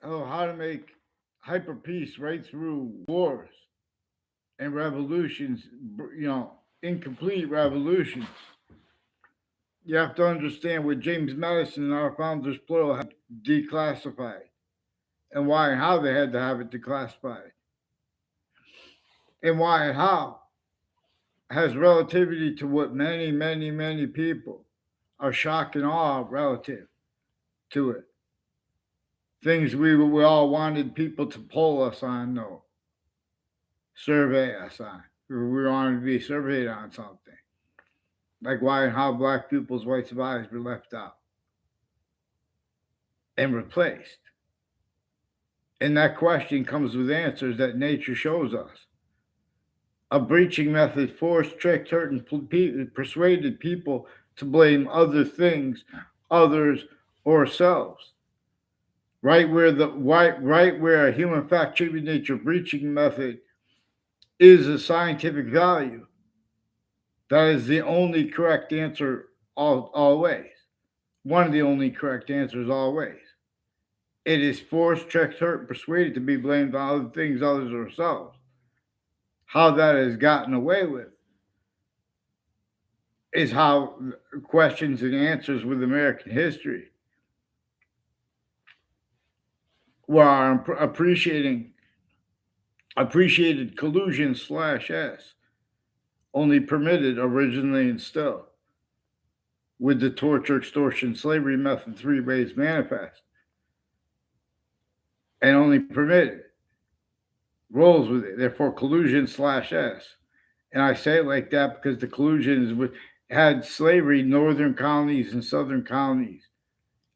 Oh, how to make hyper peace right through wars and revolutions, incomplete revolutions. You have to understand what James Madison and our founders plural had declassified and why and how they had to have it declassified and why and how has relativity to what many, many, many people are shocked and awe relative to it. Things we all wanted people to poll us on, though, survey us on. We wanted to be surveyed on something. Like why and how black people's rights of eyes were left out and replaced. And that question comes with answers that nature shows us. A breaching method forced, tricked, hurt, and persuaded people to blame other things, others, or selves. Right where a human fact treatment nature breaching method is a scientific value. That is the only correct answer always. One of the only correct answers always. It is forced, tricked, hurt, and persuaded to be blamed on other things, others, or ourselves. How that is gotten away with is how questions and answers with American history were appreciated collusion slash S, only permitted originally and still, with the torture, extortion, slavery method 3 ways manifest, and only permitted, rolls with it. Therefore, collusion slash S. And I say it like that because the collusions had slavery, northern colonies and southern colonies,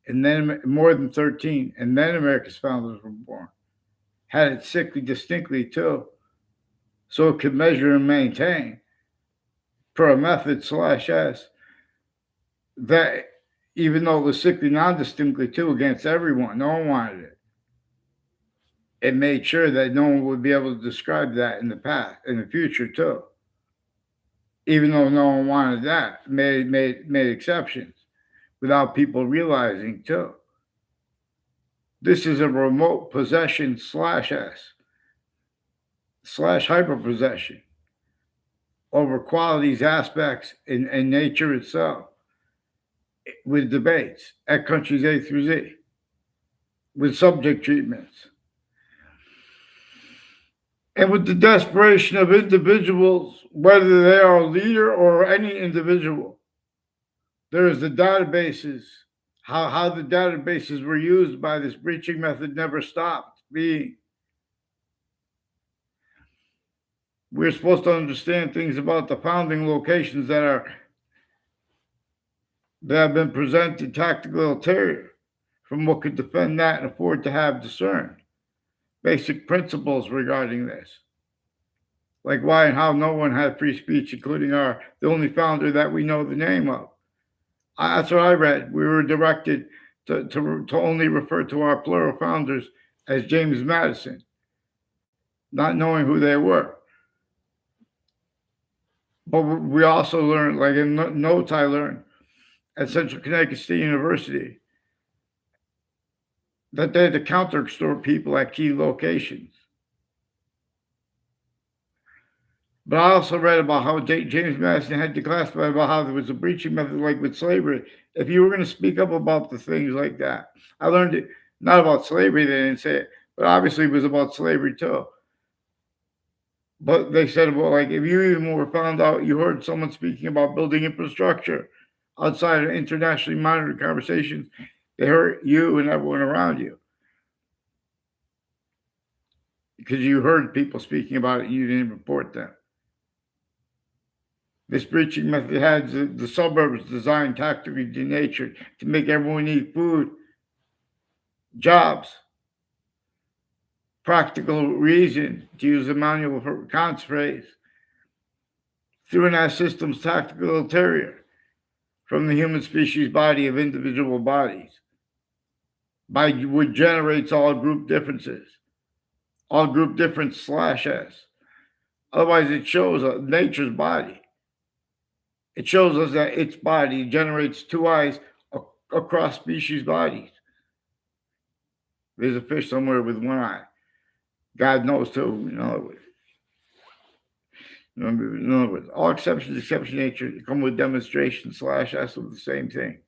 and then more than 13, and then America's founders were born. Had it sickly distinctly too, so it could measure and maintain per a method slash S that even though it was sickly non-distinctly too against everyone, no one wanted it. It made sure that no one would be able to describe that in the past, in the future too. Even though no one wanted that, made exceptions without people realizing too. This is a remote possession slash S slash hyperpossession over qualities, aspects, and nature itself with debates at countries A through Z, with subject treatments, and with the desperation of individuals, whether they are a leader or any individual. There is the databases, how the databases were used by this breaching method never stopped being. We're supposed to understand things about the founding locations that have been presented tactical ulterior from what could defend that and afford to have discerned basic principles regarding this, like why and how no one had free speech, including the only founder that we know the name of. That's what I read. We were directed to only refer to our plural founders as James Madison, not knowing who they were. But we also learned, like in notes I learned at Central Connecticut State University, that they had to counter extort people at key locations. But I also read about how James Madison had declassified about how there was a breaching method like with slavery. If you were going to speak up about the things like that, I learned it not about slavery, they didn't say it, but obviously it was about slavery too. But they said about like if you even were found out you heard someone speaking about building infrastructure outside of internationally monitored conversations, they hurt you and everyone around you. Because you heard people speaking about it and you didn't report them. This breaching method had the suburbs designed tactically denatured to make everyone eat food, jobs, practical reason, to use Immanuel Kant's phrase, through an system's tactical ulterior from the human species body of individual bodies, by which generates all group differences, all group difference slash S. Otherwise, it shows nature's body. It shows us that its body generates two eyes across species bodies. There's a fish somewhere with one eye. God knows too. In other words, all exceptions, exception nature, come with demonstration /s of the same thing.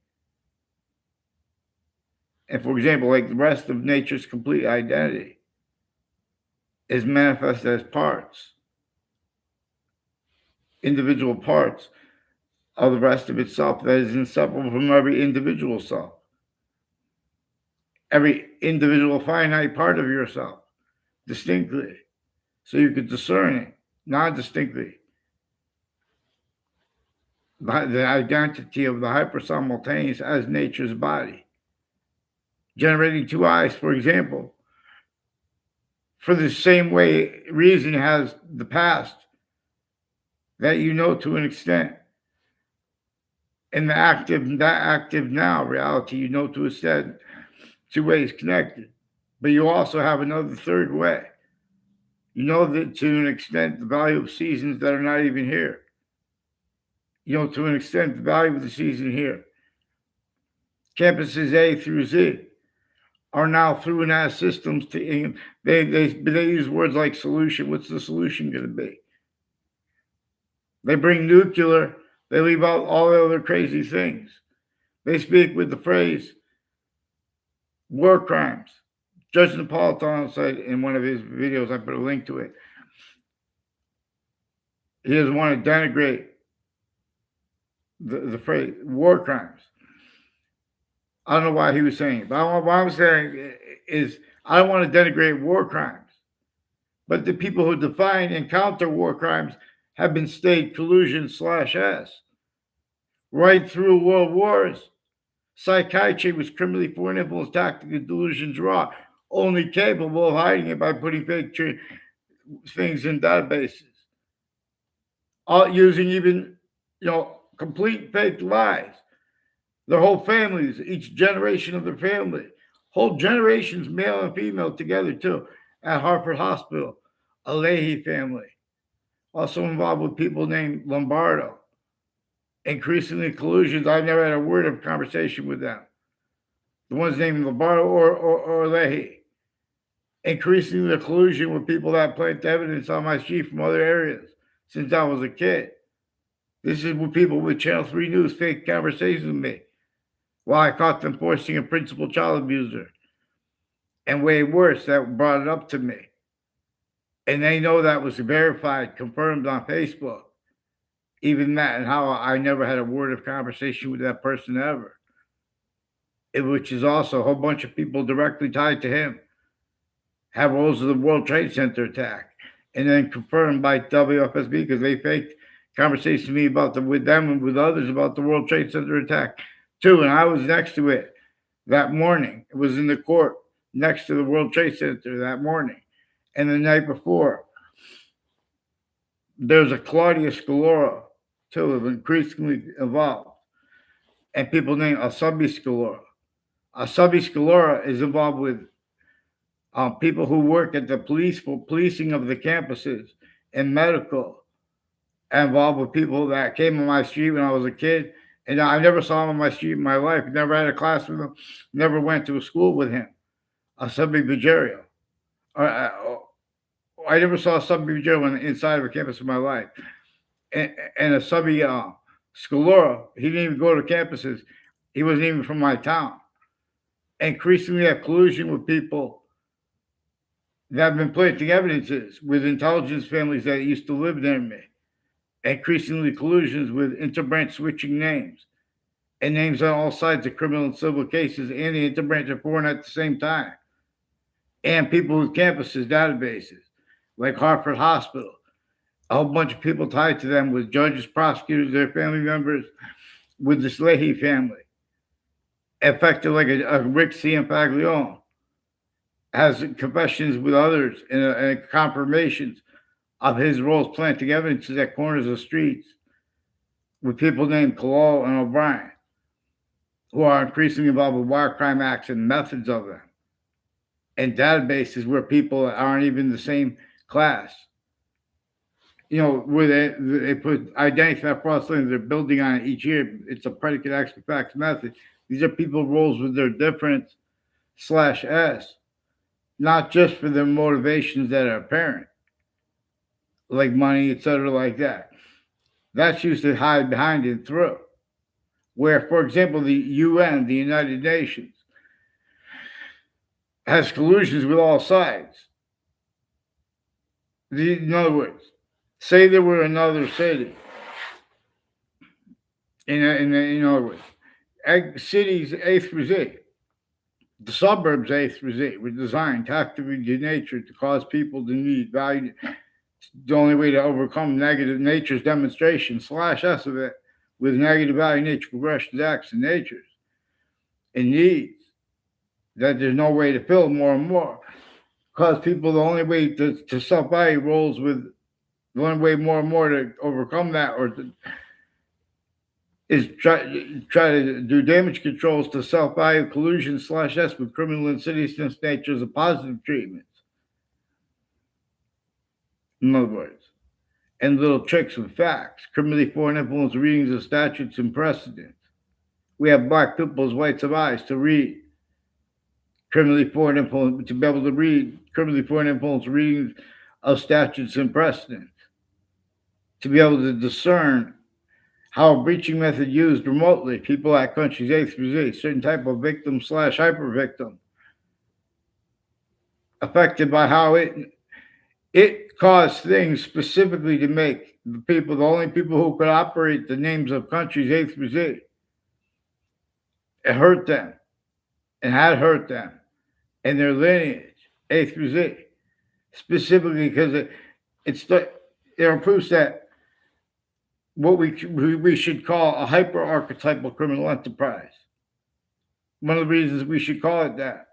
And for example, like the rest of nature's complete identity is manifested as parts, individual parts of the rest of itself that is inseparable from every individual self, every individual finite part of yourself, distinctly, so you could discern it, non-distinctly. The identity of the hyper-simultaneous as nature's body. Generating two eyes, for example, for the same way reason has the past that you know to an extent. And that active now reality, you know to a extent, two ways connected. But you also have another third way. You know that to an extent the value of seasons that are not even here. You know to an extent the value of the season here. Campuses A through Z are now through and as systems to they use words like solution. What's the solution going to be? They bring nuclear, they leave out all the other crazy things. They speak with the phrase war crimes. Judge Napolitano said in one of his videos, I put a link to it, he doesn't want to denigrate the phrase war crimes. I don't know why he was saying it, but what I'm saying is I don't want to denigrate war crimes. But the people who define and counter war crimes have been staged collusion /s. Right through world wars, psychiatry was criminally foreign influence, tactic, and delusions raw, only capable of hiding it by putting fake things in databases. All using even, complete fake lies. Their whole families, each generation of their family, whole generations, male and female, together too, at Hartford Hospital, a Leahy family, also involved with people named Lombardo. Increasingly collusions, I've never had a word of conversation with them. The ones named Lombardo or Leahy. Increasingly the collusion with people that plant evidence on my street from other areas since I was a kid. This is with people with Channel 3 News fake conversations with me while I caught them forcing a principal child abuser. And way worse, that brought it up to me. And they know that was verified, confirmed on Facebook. Even that, and how I never had a word of conversation with that person ever. Which is also a whole bunch of people directly tied to him have roles of the World Trade Center attack. And then confirmed by WFSB because they faked conversations with me with them and with others about the World Trade Center attack too. And I was next to it that morning. It was in the court next to the World Trade Center that morning. And the night before, there's a Claudia Scalora, too, increasingly involved. And people named Asabi Scalora. Asabi Scalora is involved with people who work at the policing of the campuses and medical, involved with people that came on my street when I was a kid. And I never saw him on my street in my life. Never had a class with him. Never went to a school with him. Asabi Bajario. I never saw Asabi Bajario inside of a campus in my life. And Asabi Scalora, he didn't even go to campuses. He wasn't even from my town. Increasingly have collusion with people that have been planting evidences with intelligence families that used to live near me. Increasingly collusions with interbranch switching names and names on all sides of criminal and civil cases, and the interbranch are foreign at the same time. And people with campuses, databases, like Hartford Hospital, a whole bunch of people tied to them with judges, prosecutors, their family members, with this Leahy family. Affected like a Rick Cianfaglione, has confessions with others and confirmations of his roles planting evidences at corners of streets with people named Kalal and O'Brien, who are increasingly involved with wire crime acts and methods of them, and databases where people aren't even the same class. Where they put identity theft fraudulent, they're building on it each year. It's a predicate actual facts method. These are people roles with their difference /s. not just for the motivations that are apparent, like money, etc., like that. That's used to hide behind and through. Where, for example, the UN, the United Nations, has collusions with all sides. In other words, say there were another city. In other words, cities A through Z, the suburbs A through Z were designed tactically to nature to cause people to need value. The only way to overcome negative nature's demonstration / S of it with negative value nature progressions, acts, and natures and needs that there's no way to fill more and more. Cause people the only way to self-value rolls with the only way more and more to overcome that is try to do damage controls to self-value collusion / S with criminal insidiousness natures of positive treatments. In other words, and little tricks with facts, criminally foreign influence readings of statutes and precedents. We have black people's whites of eyes to read criminally foreign influence, to be able to read criminally foreign influence readings of statutes and precedents, to be able to discern how a breaching method used remotely, people at countries A through Z, certain type of victim / hyper victim, affected by how it caused things specifically to make the only people who could operate the names of countries A through Z. It hurt them and had hurt them and their lineage A through Z, specifically because there are proofs that what we should call a hyper archetypal criminal enterprise. One of the reasons we should call it that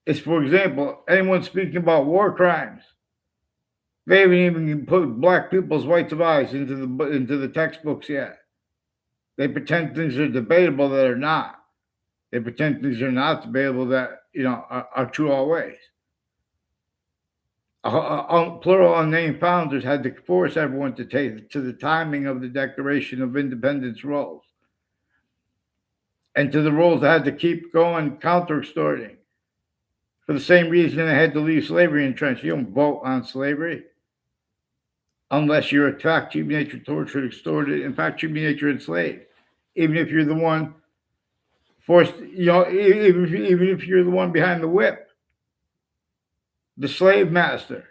is, for example, anyone speaking about war crimes, they haven't even put black people's whites of eyes into the textbooks yet. They pretend things are debatable that are not. They pretend things are not debatable that are true always. Plural unnamed founders had to force everyone to take to the timing of the Declaration of Independence rolls, and to the rolls that had to keep going counter-extorting. For the same reason they had to leave slavery entrenched. You don't vote on slavery unless you're attacked, cheap nature, tortured, extorted, in fact, cheap nature enslaved. Even if you're the one forced, even if you're the one behind the whip. The slave master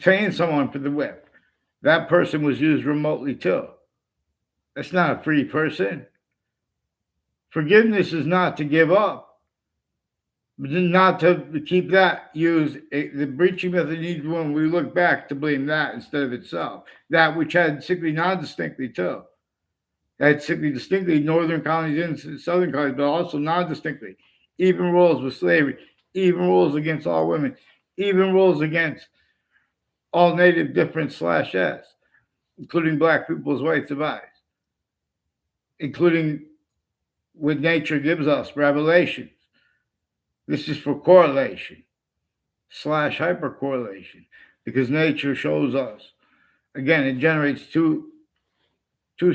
paying someone for the whip. That person was used remotely too. That's not a free person. Forgiveness is not to give up, but not to keep that used. The breaching method needs when we look back to blame that instead of itself. That which had simply non-distinctly too. Had simply distinctly northern colonies and southern colonies, but also non-distinctly. Even rules with slavery, even rules against all women, even rules against all native difference / S, including black people's whites of eyes, including what nature gives us, revelations. This is for correlation / hypercorrelation, because nature shows us. Again, it generates two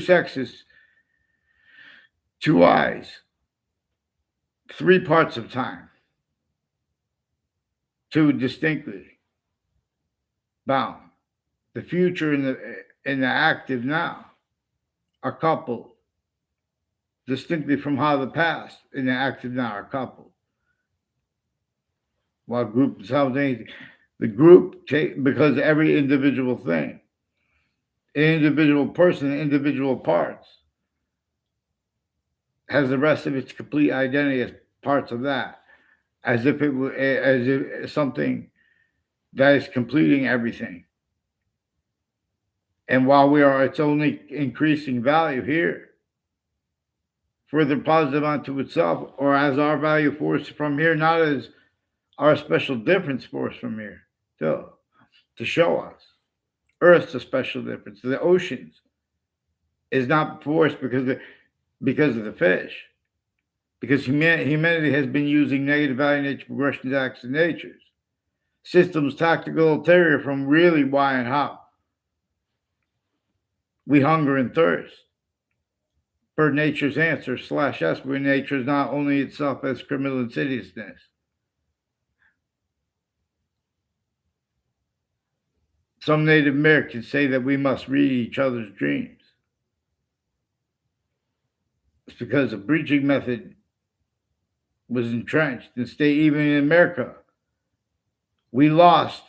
sexes, two eyes, 3 parts of time, 2 distinctly bound. The future and the active now are coupled distinctly from how the past and the active now are coupled. While group simultaneously, the group because every individual thing, an individual person, individual parts, has the rest of its complete identity as parts of that, as if something that is completing everything. And while it's only increasing value here, further positive onto itself, or as our value force from here, not as our special difference force from here, to show us. Earth's a special difference. The oceans is not forced because of the fish. Because humanity has been using negative value nature progressions, acts, and natures. Systems tactical ulterior from really why and how. We hunger and thirst for nature's answer / S, where nature is not only itself as criminal insidiousness. Some Native Americans say that we must read each other's dreams. It's because the breaching method was entrenched and stay even in America. We lost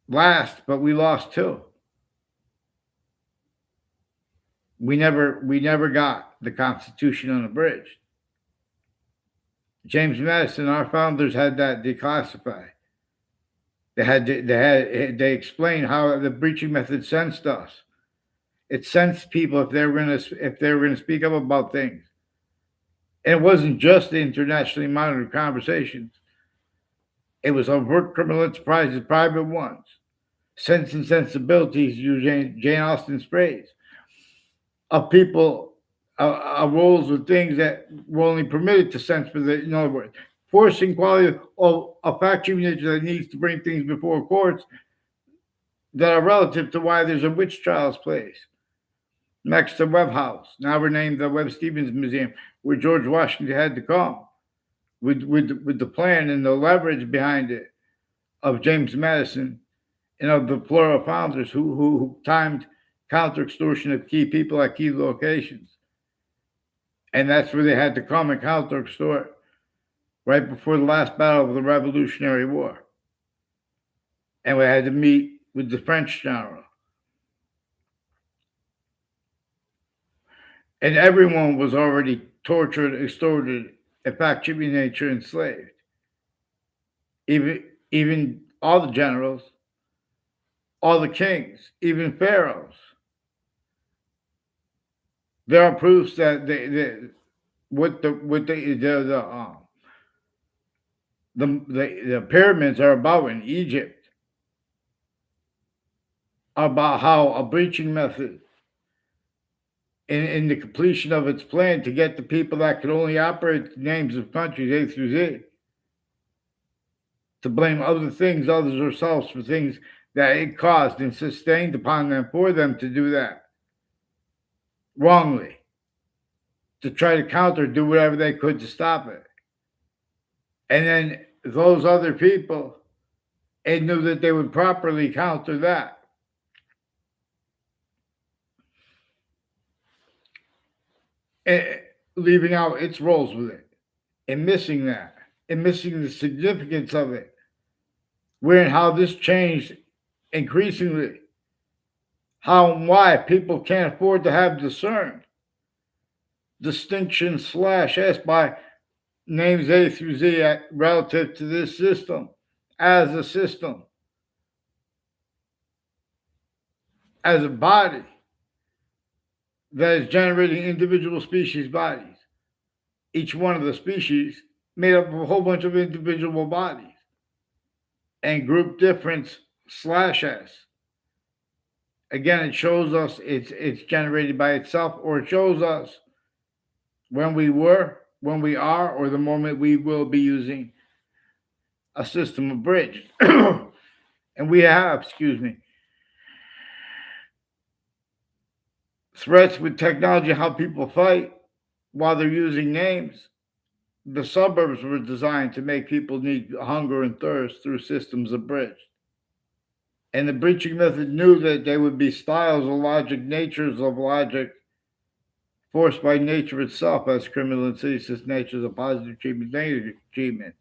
last, but we lost too. We never got the Constitution unabridged. James Madison, our founders had that declassified. They explained how the breaching method sensed us. It sensed people if they were gonna speak up about things. And it wasn't just the internationally monitored conversations. It was overt criminal enterprises, private ones. Sense and sensibilities, use Jane Austen's phrase, of people, roles of things that were only permitted to sense for the, in other words, forcing quality of a factory nature that needs to bring things before courts that are relative to why there's a witch trials place next to Webb House, now renamed the Webb Stevens Museum, where George Washington had to come with the plan and the leverage behind it of James Madison and of the plural founders who timed counter extortion of key people at key locations. And that's where they had to come and counter extort right before the last battle of the Revolutionary War. And we had to meet with the French general. And everyone was already tortured, extorted, in fact, chipping nature enslaved. Even all the generals, all the kings, even pharaohs. There are proofs that the pyramids are about in Egypt, about how a breaching method in the completion of its plan to get the people that could only operate the names of countries A through Z to blame other things, others, or selves for things that it caused and sustained upon them for them to do that wrongly, to try to counter, do whatever they could to stop it. And then those other people, it knew that they would properly counter that. And leaving out its roles with it and missing that and missing the significance of it, where and how this changed increasingly, how and why people can't afford to have discerned distinction /S by names A through Z relative to this system as a system, as a body that is generating individual species bodies. Each one of the species made up of a whole bunch of individual bodies and group difference /S. Again, it shows us it's generated by itself, or it shows us when we were, when we are, or the moment we will be using a system of bridge. And we have, threats with technology, how people fight while they're using names. The suburbs were designed to make people need hunger and thirst through systems of bridge. And the breaching method knew that they would be styles of logic, natures of logic, forced by nature itself as criminal and citizen's natures of positive treatment, negative treatment.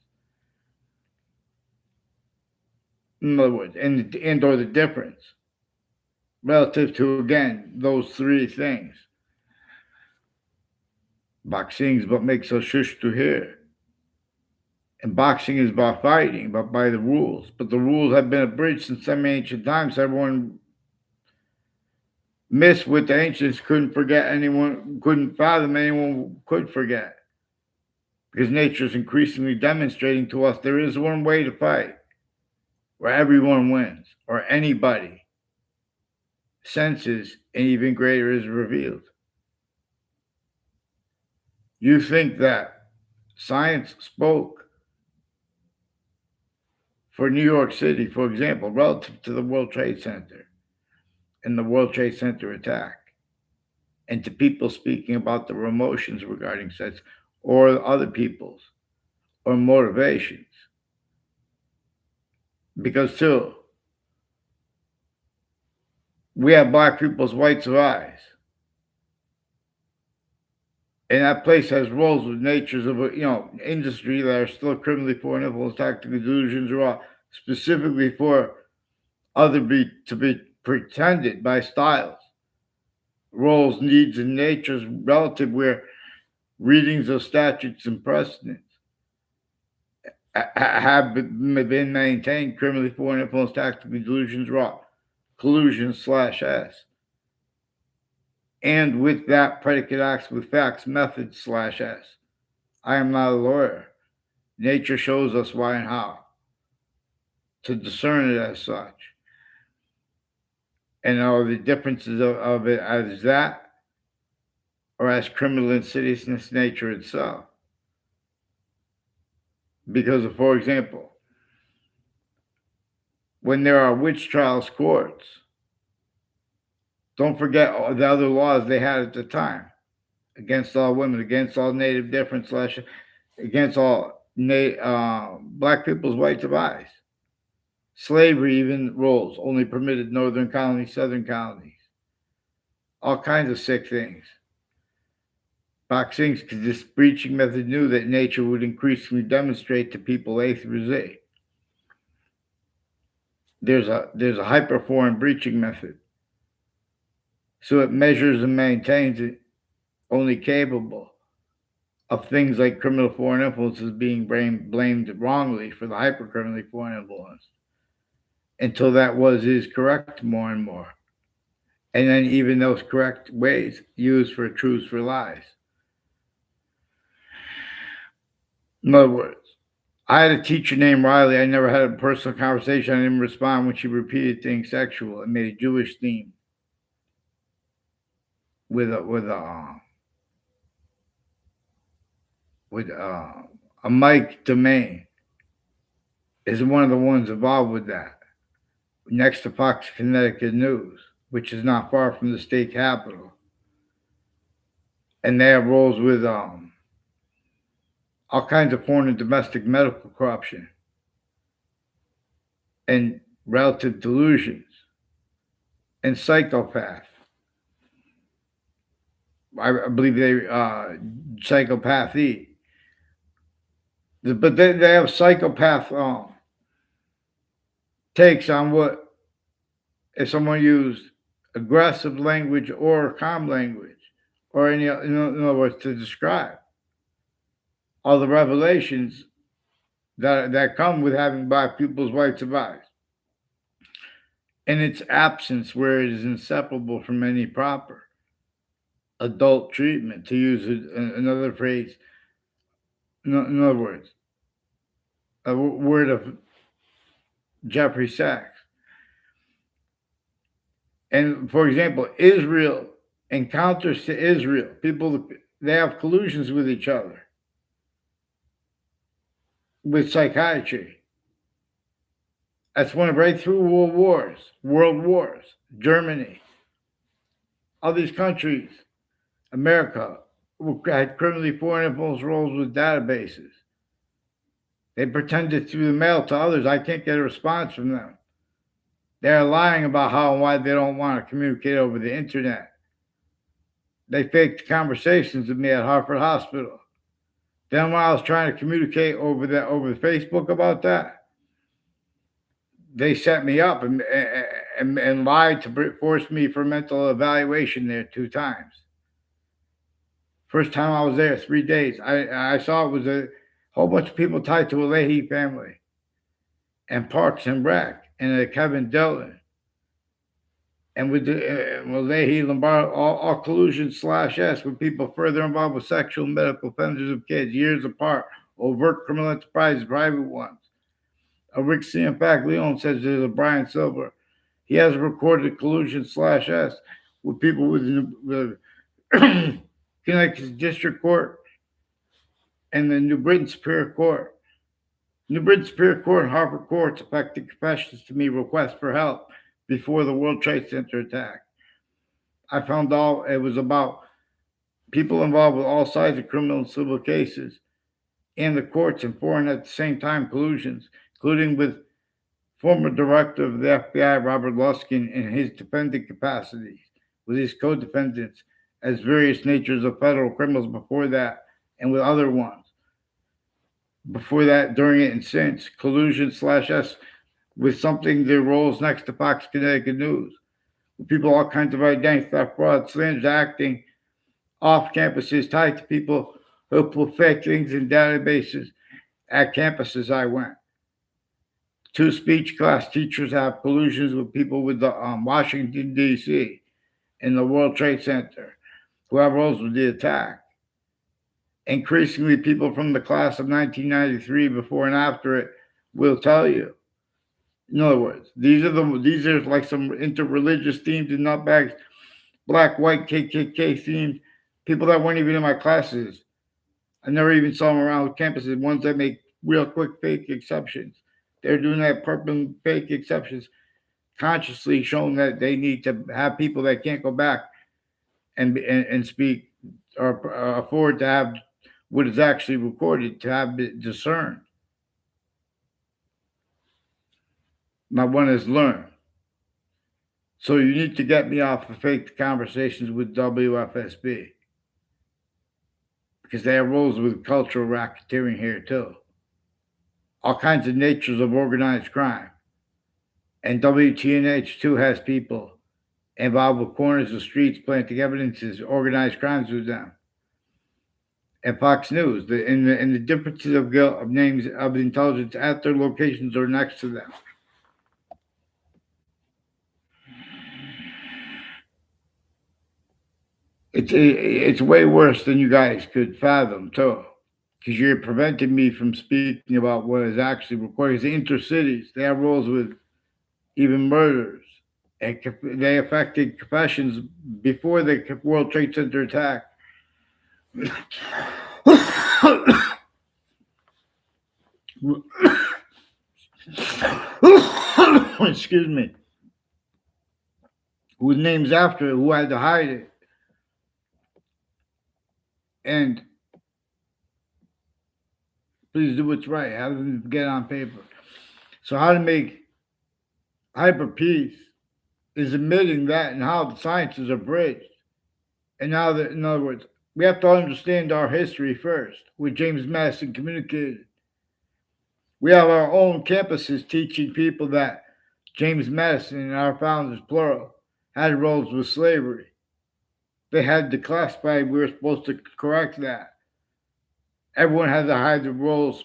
In other words, and or the difference relative to, again, those three things. Boxing is what makes us shush to hear. And boxing is about fighting, but by the rules. But the rules have been abridged since some ancient times. Everyone missed what the ancients couldn't fathom anyone could forget. Because nature is increasingly demonstrating to us there is one way to fight where everyone wins, or anybody senses, and even greater is revealed. You think that science spoke for New York City, for example, relative to the World Trade Center and the World Trade Center attack, and to people speaking about their emotions regarding such, or other people's, or motivations. Because, too, we have black people's whites of eyes. And that place has roles with natures of industry that are still criminally foreign influence, tactical delusions, or specifically for to be pretended by styles, roles, needs, and natures relative where readings of statutes and precedents have been maintained, criminally foreign influence, tactical delusions, collusion/S. And with that, predicate acts with facts, method/S. I am not a lawyer. Nature shows us why and how to discern it as such. And all the differences of it as that or as criminal insidiousness nature itself. Because, for example, when there are witch trials courts, don't forget the other laws they had at the time against all women, against all native difference, against all black people's rights of eyes. Slavery even roles, only permitted northern colonies, southern colonies. All kinds of sick things. Boxing, because this breaching method knew that nature would increasingly demonstrate to people A through Z. There's a hyperforeign breaching method. So it measures and maintains it only capable of things like criminal foreign influences being blamed wrongly for the hypercriminally foreign influence until that is correct more and more. And then even those correct ways used for truths for lies. In other words, I had a teacher named Riley. I never had a personal conversation. I didn't respond when she repeated things sexual. It made a Jewish theme with a Mike Domain is one of the ones involved with that. Next to Fox Connecticut News, which is not far from the state capitol. And they have roles with all kinds of foreign and domestic medical corruption and relative delusions and psychopath. I believe they psychopathy. But they have psychopath takes on what if someone used aggressive language or calm language, or in other words, to describe all the revelations that come with having black people's rights of eyes, and its absence where it is inseparable from any proper adult treatment, to use another phrase. In other words, a word of Jeffrey Sachs. And for example, Israel encounters to Israel, people, they have collusions with each other with psychiatry. That's one right through world wars, Germany, all these countries, America, had criminally foreign influence roles with databases. They pretended through the mail to others. I can't get a response from them. They're lying about how and why they don't want to communicate over the internet. They faked conversations with me at Hartford Hospital. Then when I was trying to communicate over Facebook about that, they set me up and lied to force me for mental evaluation there 2 times. First time I was there, 3 days. I saw it was a whole bunch of people tied to a Leahy family and Parks and Rec and Kevin Dillon. And with the Leahy, Lombardo, all collusion/S with people further involved with sexual and medical offenders of kids, years apart, overt criminal enterprises, private ones. Rick C. In fact, Leon says there's a Brian Silver. He has recorded collusion/S with people within the Connecticut District Court and the New Britain Superior Court. New Britain Superior Court and Hartford Courts effected confessions to me, requests for help before the World Trade Center attack. I found out it was about people involved with all sides of criminal and civil cases and the courts and foreign at the same time collusions, including with former director of the FBI, Robert Luskin, in his defendant capacities with his co-defendants as various natures of federal criminals before that and with other ones. Before that, during it, and since. Collusion/S with something that rolls next to Fox Connecticut News. People all kinds of identity theft, fraud, slanders, acting off campuses tied to people who put fake things in databases at campuses I went. 2 speech class teachers have collusions with people with the Washington, D.C. and the World Trade Center who have roles with the attack. Increasingly, people from the class of 1993, before and after it, will tell you. In other words, these are like some interreligious themed and nutbags, black, white, KKK themed people that weren't even in my classes. I never even saw them around campuses. Ones that make real quick fake exceptions. They're doing that purple fake exceptions, consciously showing that they need to have people that can't go back and speak or afford to have what is actually recorded, to have it discerned. Not one has learned. So you need to get me off the fake conversations with WFSB, because they have roles with cultural racketeering here too. All kinds of natures of organized crime. And WTNH too has people involved with corners of streets planting evidences, organized crimes with them. And Fox News, and the differences of guilt of names of intelligence at their locations or next to them. It's way worse than you guys could fathom, too, because you're preventing me from speaking about what is actually recorded. The intercities, they have roles with even murders, and they affected confessions before the World Trade Center attack. Excuse me. With names after it, who had to hide it. And please do what's right. Have them get on paper. So how to make hyper peace is admitting that and how the sciences are bridged. And now that, in other words, we have to understand our history first, what James Madison communicated. We have our own campuses teaching people that James Madison and our founders, plural, had roles with slavery. They had to classify, we were supposed to correct that. Everyone had to hide their roles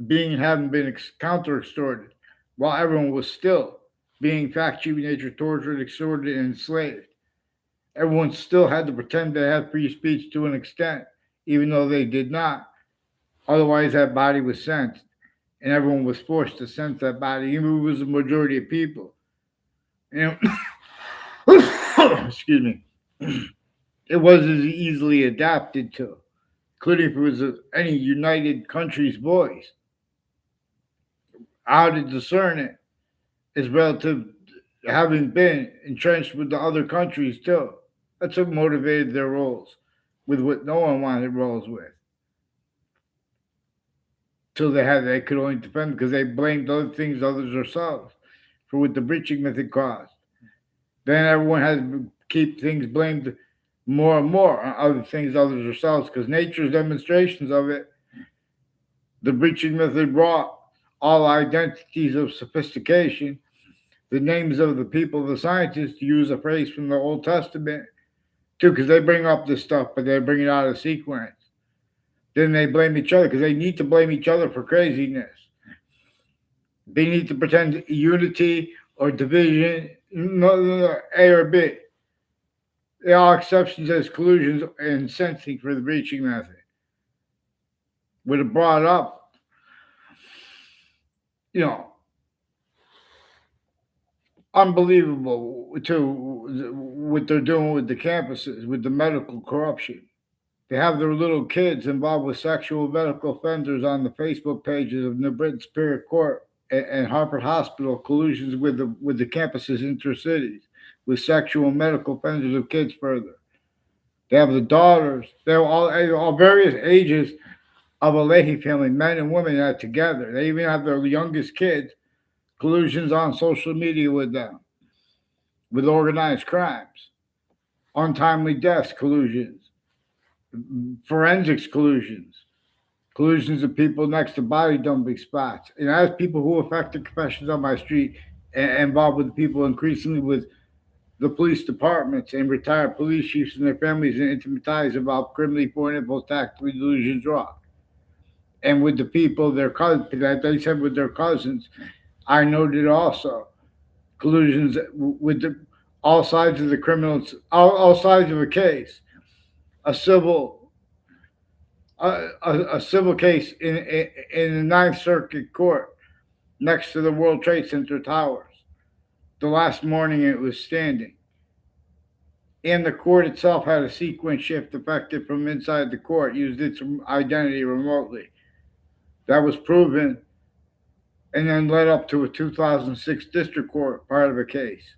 being having been counter-extorted, while everyone was still being fact cheated, nature, tortured, extorted, and enslaved. Everyone still had to pretend they had free speech to an extent, even though they did not. Otherwise, that body was sensed, and everyone was forced to sense that body, even if it was a majority of people. And excuse me, it wasn't easily adapted to, including if it was any United Countries voice. How to discern it is relative having been entrenched with the other countries too. That's what motivated their roles with what no one wanted roles with. Till they could only defend because they blamed other things, others themselves, for what the breaching method caused. Then everyone had to keep things blamed more and more on other things, others themselves, because nature's demonstrations of it, the breaching method brought all identities of sophistication, the names of the people, the scientists, to use a phrase from the Old Testament, too, because they bring up this stuff, but they bring it out of sequence. Then they blame each other because they need to blame each other for craziness. They need to pretend unity or division, no, A or B. They are exceptions as collusions and sensing for the breaching method. Would have brought up, unbelievable to what they're doing with the campuses, with the medical corruption. They have their little kids involved with sexual medical offenders on the Facebook pages of New Britain Superior Court and Harvard Hospital, collusions with the campuses intercities, with sexual medical offenders of kids further. They have the daughters. They're all various ages of a Leahy family, men and women, that together. They even have their youngest kids collusions on social media with them, with organized crimes, untimely deaths collusions, forensics collusions of people next to body dumping spots. And as people who affected confessions on my street involved with people increasingly with the police departments and retired police chiefs and their families and intimate ties about criminally foreign influence, tactically delusions wrong. And with the people, their cousins, that they said with their cousins, I noted also collusions with all sides of the criminals, all sides of a case, a civil a civil case in the Ninth Circuit Court next to the World Trade Center towers. The last morning it was standing. And the court itself had a sequence shift effected from inside the court, used its identity remotely. That was proven and then led up to a 2006 district court part of a case,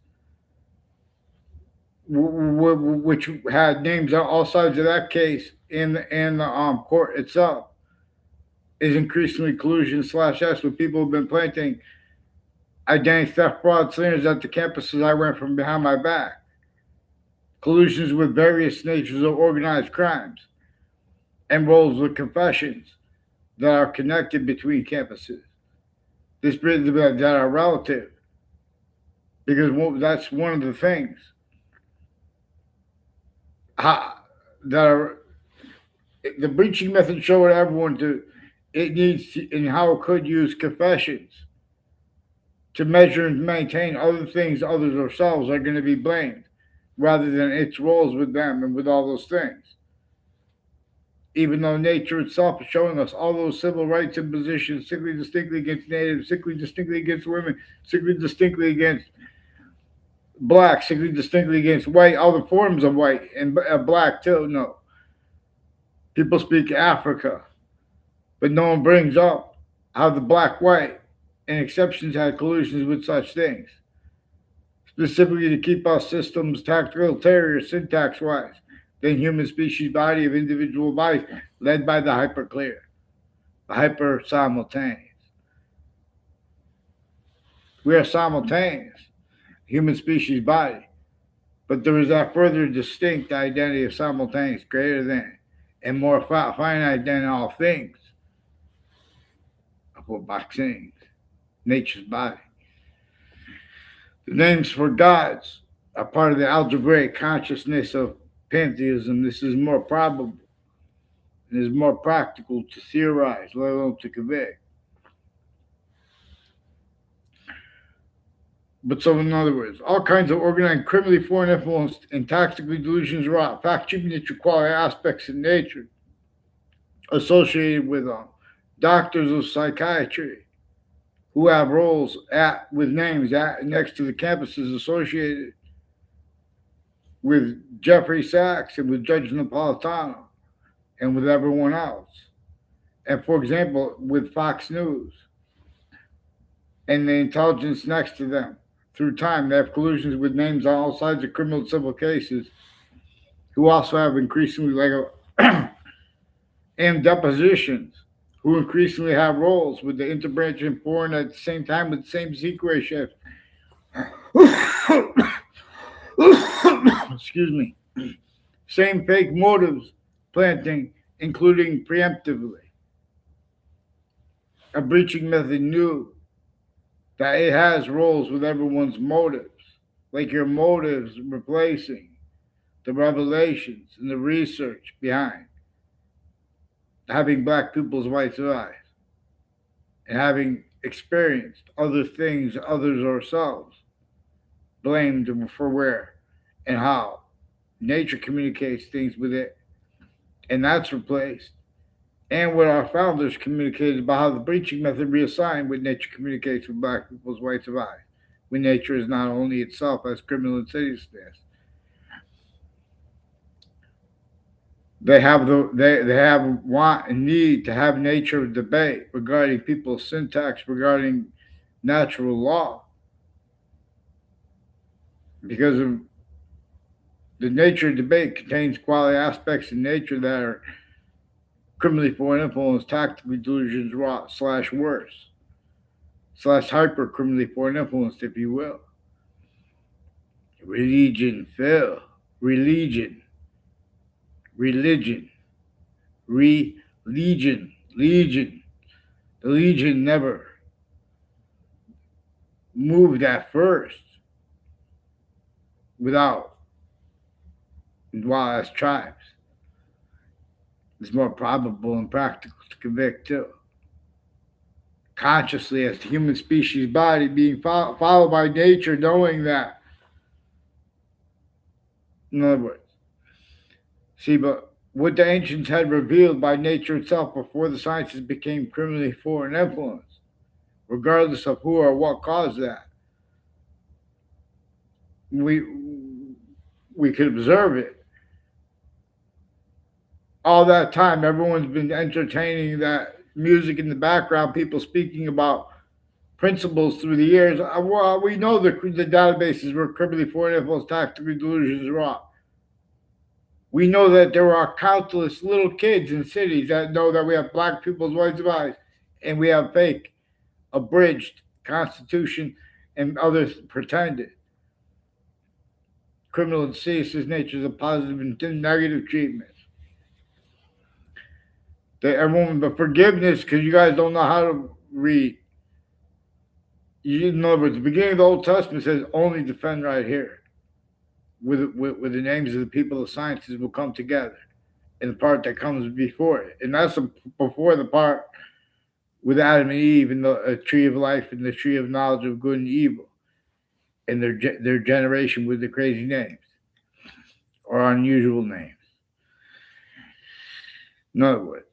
which had names on all sides of that case in the court itself, is increasingly collusion slash S with people who've been planting identity theft fraud slingers at the campuses I ran from behind my back. Collusions with various natures of organized crimes and roles with confessions that are connected between campuses. This brings that are relative, because that's one of the things that are the breaching method showed everyone to it needs to, and how it could use confessions to measure and maintain other things others ourselves are going to be blamed rather than its roles with them and with all those things. Even though nature itself is showing us all those civil rights impositions, sickly distinctly against natives, sickly distinctly against women, sickly distinctly against black, sickly distinctly against white, other forms of white and black too. No. People speak Africa, but no one brings up how the black, white, and exceptions had collusions with such things, specifically to keep our systems tactical ulterior syntax wise than human species body of individual bodies led by the hyperclear, the hyper simultaneous. We are simultaneous, human species body, but there is that further distinct identity of simultaneous, greater than, and more finite than all things of what boxing, nature's body. The names for gods are part of the algebraic consciousness of pantheism. This is more probable and is more practical to theorize, let alone to convey. But so, in other words, all kinds of organized, criminally foreign influence and tactically delusions are fact treatment nature quality aspects in nature associated with doctors of psychiatry who have roles with names next to the campuses associated with Jeffrey Sachs and with Judge Napolitano and with everyone else. And for example, with Fox News and the intelligence next to them. Through time, they have collusions with names on all sides of criminal and civil cases who also have increasingly and depositions who increasingly have roles with the interbranch and foreign at the same time with the same secret shift. Excuse me. Same fake motives planting, including preemptively. A breaching method knew that it has roles with everyone's motives, like your motives replacing the revelations and the research behind having black people's rights of eyes and having experienced other things, others ourselves, blamed for where and how nature communicates things with it, and that's replaced. And what our founders communicated about how the breaching method reassigned what nature communicates with black people's rights of eyes, when nature is not only itself as criminal insidiousness. They have want and need to have nature of debate regarding people's syntax, regarding natural law, because of the nature debate contains quality aspects in nature that are criminally foreign influence, tactically delusions, rot / worse. slash hyper criminally foreign influenced, if you will. Religion, Phil. Religion. Religion. Legion. Legion. The Legion never moved at first without wild tribes. It's more probable and practical to convict too. Consciously, as the human species body being followed by nature, knowing that. In other words, see, but what the ancients had revealed by nature itself before the sciences became criminally foreign influence, regardless of who or what caused that, we could observe it. All that time, everyone's been entertaining that music in the background, people speaking about principles through the years. Well, we know the databases were criminally foreign influence, tactical delusions raw. We know that there are countless little kids in cities that know that we have black people's rights of eyes, and we have fake, abridged Constitution and others pretended. Criminal and serious natures of positive and negative treatments. That everyone, but forgiveness, because you guys don't know how to read. In other words, the beginning of the Old Testament says only defend right here. With the names of the people of sciences will come together. And the part that comes before it. And that's before the part with Adam and Eve and the tree of life and the tree of knowledge of good and evil. And their generation with the crazy names. Or unusual names. In other words,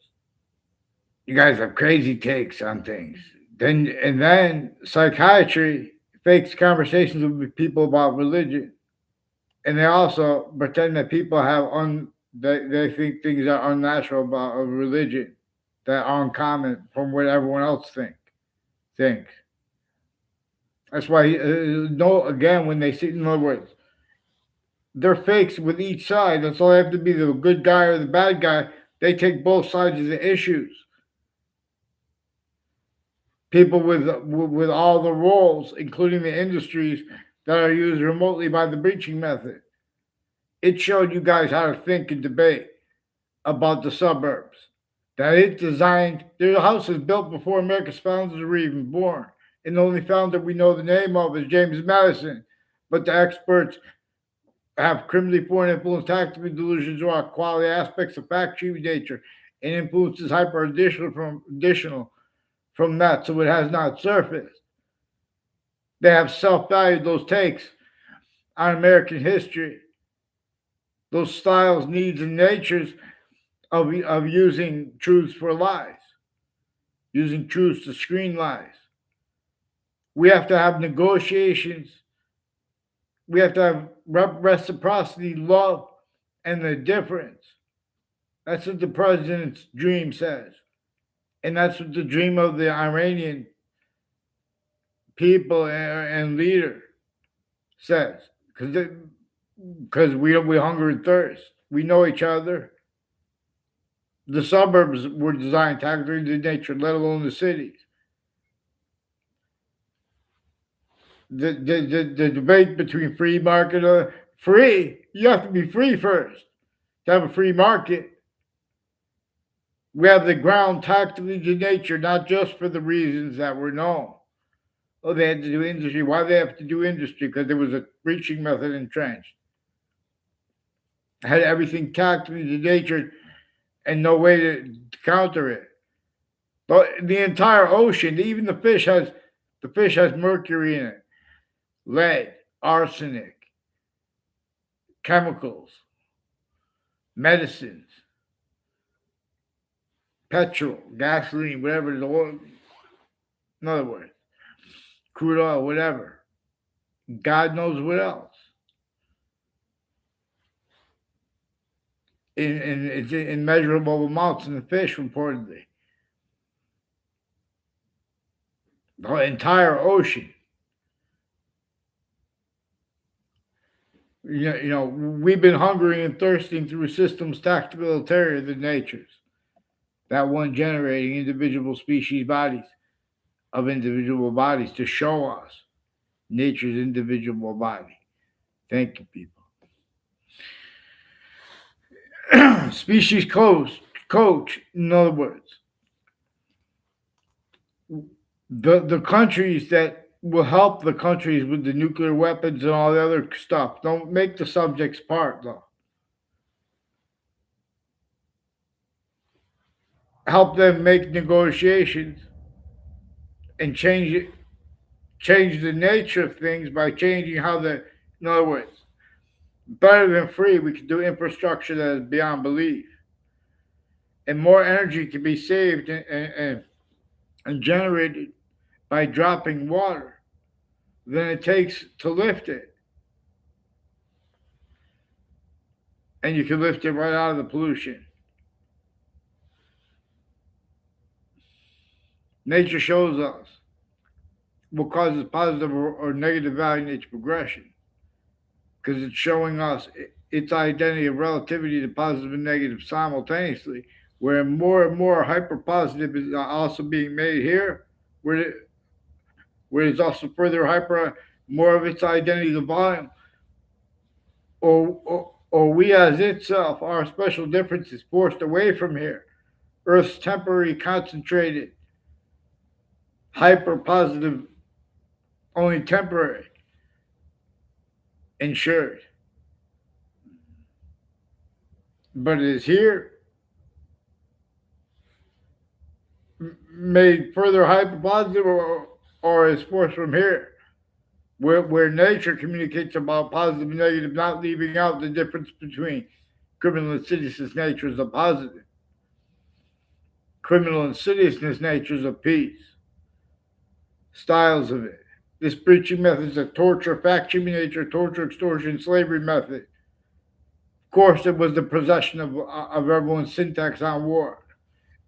you guys have crazy takes on things. Then psychiatry fakes conversations with people about religion. And they also pretend that people have they think things are unnatural about a religion that are uncommon from what everyone else thinks. That's why again, when they see, in other words, they're fakes with each side. That's all they have to be, the good guy or the bad guy. They take both sides of the issues. People with all the roles, including the industries that are used remotely by the breaching method. It showed you guys how to think and debate about the suburbs. That it designed, their houses built before America's founders were even born. And the only founder we know the name of is James Madison. But the experts have criminally foreign influence, tactical delusions, or quality aspects of fact-sheet nature, and influences hyper additional from that, so it has not surfaced. They have self-valued those takes on American history, those styles, needs, and natures of using truths for lies, using truths to screen lies. We have to have negotiations. We have to have reciprocity, love, and the difference. That's what the president's dream says. And that's what the dream of the Iranian people and leader says. Because we hunger and thirst. We know each other. The suburbs were designed tactically to nature, let alone the cities. The debate between free market, free, you have to be free first to have a free market. We have the ground tactically to nature, not just for the reasons that were known. Oh, they had to do industry. Why do they have to do industry? Because there was a breaching method entrenched. Had everything tactically to nature and no way to counter it. But the entire ocean, even the fish has mercury in it, lead, arsenic, chemicals, medicines, petrol, gasoline, whatever the oil. In other words, crude oil, whatever. God knows what else. It's in measurable amounts in the fish, reportedly. The entire ocean. You know, we've been hungering and thirsting through systems tactical ulterior than natures. That one generating individual species bodies of individual bodies to show us nature's individual body. Thank you, people. Species coach, in other words, the countries that will help the countries with the nuclear weapons and all the other stuff. Don't make the subjects part, though. Help them make negotiations and change the nature of things by changing how the, in other words, better than free, we can do infrastructure that is beyond belief. And more energy can be saved and generated by dropping water than it takes to lift it. And you can lift it right out of the pollution. Nature shows us what causes positive or negative value nature progression, because it's showing us its identity of relativity to positive and negative simultaneously, where more and more hyper positive is also being made here, where there's also further hyper, more of its identity to volume, or we as itself, our special difference is forced away from here. Earth's temporary concentrated hyper positive, only temporary, ensured. But it is here made further hyper positive, or is forced from here, where nature communicates about positive and negative, not leaving out the difference between criminal insidiousness natures of positive, criminal insidiousness natures of peace, styles of it. This breaching method is a torture, fact-checking nature, torture, extortion, slavery method. Of course, it was the possession of everyone's syntax on war.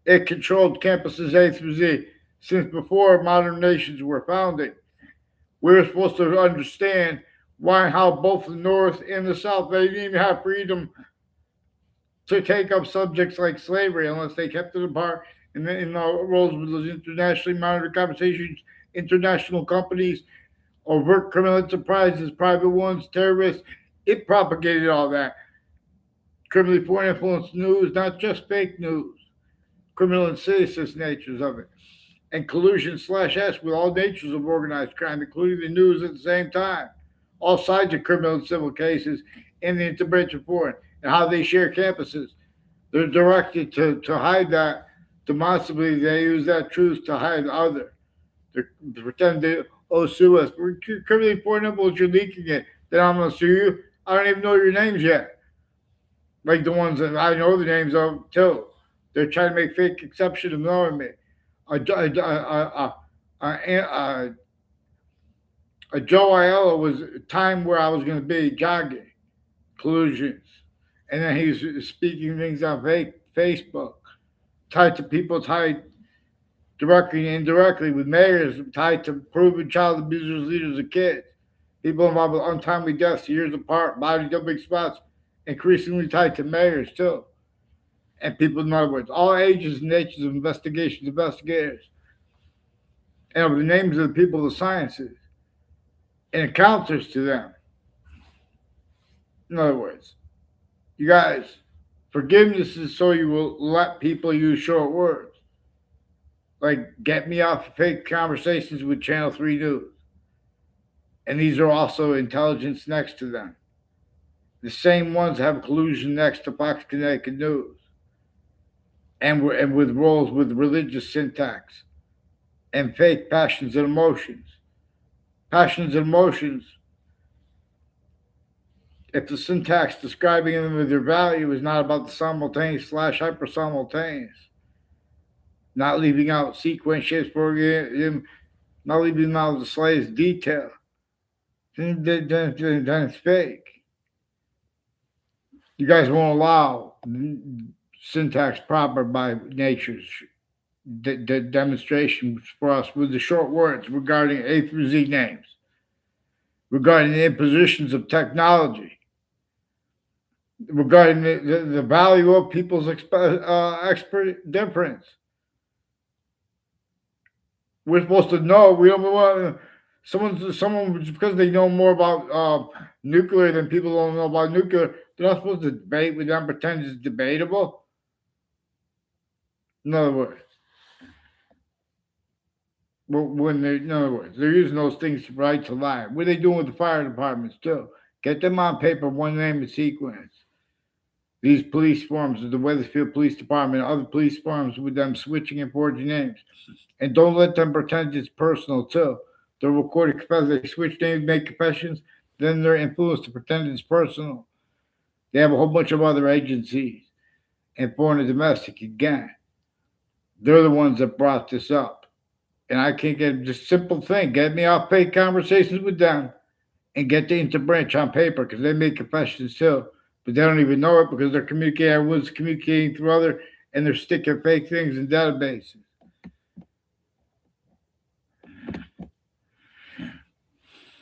It controlled campuses A through Z since before modern nations were founded. We were supposed to understand why and how both the North and the South, they didn't even have freedom to take up subjects like slavery unless they kept it apart in the roles with those internationally monitored conversations, international companies, overt criminal enterprises, private ones, terrorists. It propagated all that. Criminally foreign influence news, not just fake news. Criminal insidiousness natures of it. And collusion/S with all natures of organized crime, including the news at the same time. All sides of criminal and civil cases in the intervention foreign and how they share campuses. They're directed to hide that. Demonstrably, they use that truth to hide the other. They pretend they sue us. We're criminally foreign influence, you're leaking it. Then I'm going to sue you. I don't even know your names yet. Like the ones that I know the names of too. They're trying to make fake exception of knowing me. A Joe Aiello was a time where I was going to be jogging, collusions, and then he was speaking things on Facebook, tied to people tied directly and indirectly with mayors tied to proven child abusers, leaders of kids, people involved with untimely deaths years apart, body dumping spots, increasingly tied to mayors too. And people, in other words, all ages and natures of investigators, and of the names of the people of the sciences, and encounters to them. In other words, you guys, forgiveness is so you will let people use short words. Like, get me off of fake conversations with Channel 3 News. And these are also intelligence next to them. The same ones have collusion next to Fox Connecticut News. And with roles with religious syntax and fake passions and emotions. Passions and emotions, if the syntax describing them with their value is not about the simultaneous/hyper simultaneous, not leaving out sequence shapes for him, not leaving out the slightest detail, then it's fake. You guys won't allow syntax proper by nature's demonstration for us with the short words regarding A through Z names, regarding the impositions of technology, regarding the value of people's expert difference. We're supposed to know. We don't want someone just because they know more about nuclear than people don't know about nuclear. They're not supposed to debate with them, pretend it's debatable. In other words, in other words, they're using those things right to lie. What are they doing with the fire departments too? Get them on paper, one name and sequence. These police forms of the Wethersfield Police Department, other police forms with them switching and forging names. And don't let them pretend it's personal too. They'll record a confession, they switch names, make confessions, then they're influenced to pretend it's personal. They have a whole bunch of other agencies and foreign and domestic again. They're the ones that brought this up. And I can't get just simple thing. Get me off paid conversations with them and get the interbranch on paper because they make confessions too. But they don't even know it because they're communicating, everyone's communicating through other, and they're sticking fake things in databases.